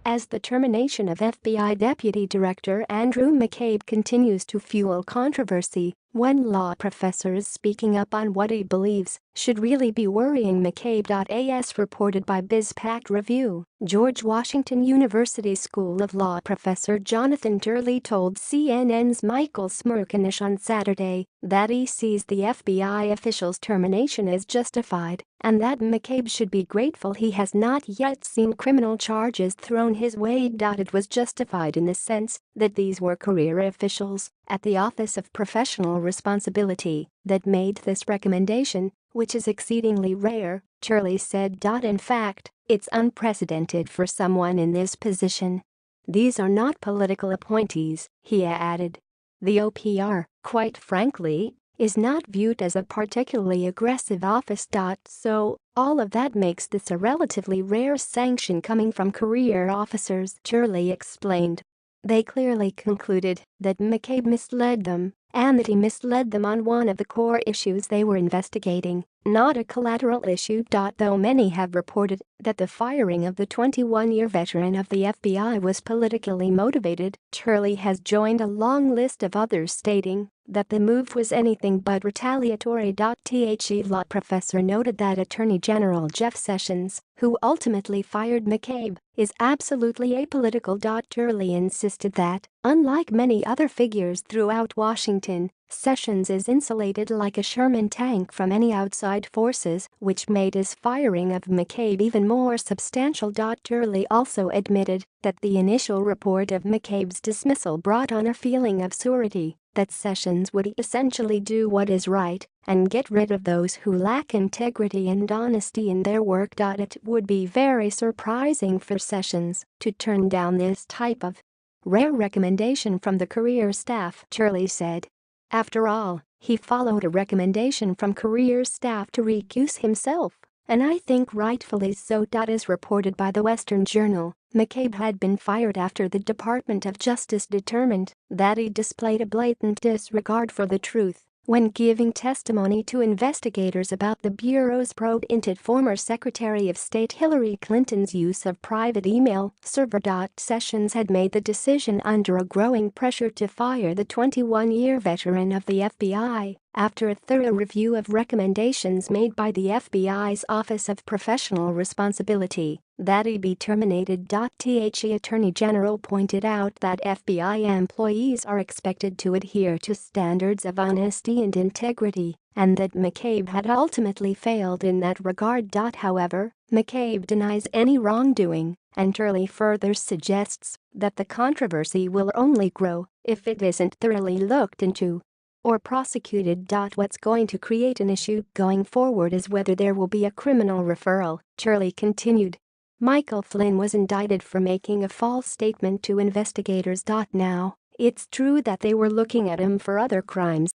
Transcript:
as the termination of FBI Deputy Director Andrew McCabe continues to fuel controversy. One law professor is speaking up on what he believes should really be worrying McCabe. As reported by BizPac Review, George Washington University School of Law professor Jonathan Turley told CNN's Michael Smerconish on Saturday that he sees the FBI official's termination as justified and that McCabe should be grateful he has not yet seen criminal charges thrown his way. It was justified in the sense that these were career officials at the Office of Professional Responsibility that made this recommendation, which is exceedingly rare, Turley said. In fact, it's unprecedented for someone in this position. These are not political appointees, he added. The OPR, quite frankly, is not viewed as a particularly aggressive office. So, all of that makes this a relatively rare sanction coming from career officers, Turley explained. They clearly concluded that McCabe misled them and that he misled them on one of the core issues they were investigating, not a collateral issue. Though many have reported that the firing of the 21-year veteran of the FBI was politically motivated, Turley has joined a long list of others stating that the move was anything but retaliatory. The law professor noted that Attorney General Jeff Sessions, who ultimately fired McCabe, is absolutely apolitical. Turley insisted that, unlike many other figures throughout Washington, Sessions is insulated like a Sherman tank from any outside forces, which made his firing of McCabe even more substantial. Turley also admitted that the initial report of McCabe's dismissal brought on a feeling of surety that Sessions would essentially do what is right and get rid of those who lack integrity and honesty in their work. It would be very surprising for Sessions to turn down this type of rare recommendation from the career staff, Turley said. After all, he followed a recommendation from career staff to recuse himself, and I think rightfully so. As reported by the Western Journal, McCabe had been fired after the Department of Justice determined that he displayed a blatant disregard for the truth when giving testimony to investigators about the Bureau's probe into former Secretary of State Hillary Clinton's use of private email server. Sessions had made the decision under a growing pressure to fire the 21-year veteran of the FBI after a thorough review of recommendations made by the FBI's Office of Professional Responsibility that he be terminated. The Attorney General pointed out that FBI employees are expected to adhere to standards of honesty and integrity, and that McCabe had ultimately failed in that regard. However, McCabe denies any wrongdoing, and Turley further suggests that the controversy will only grow if it isn't thoroughly looked into or prosecuted. What's going to create an issue going forward is whether there will be a criminal referral, Turley continued. Michael Flynn was indicted for making a false statement to investigators. Now, it's true that they were looking at him for other crimes,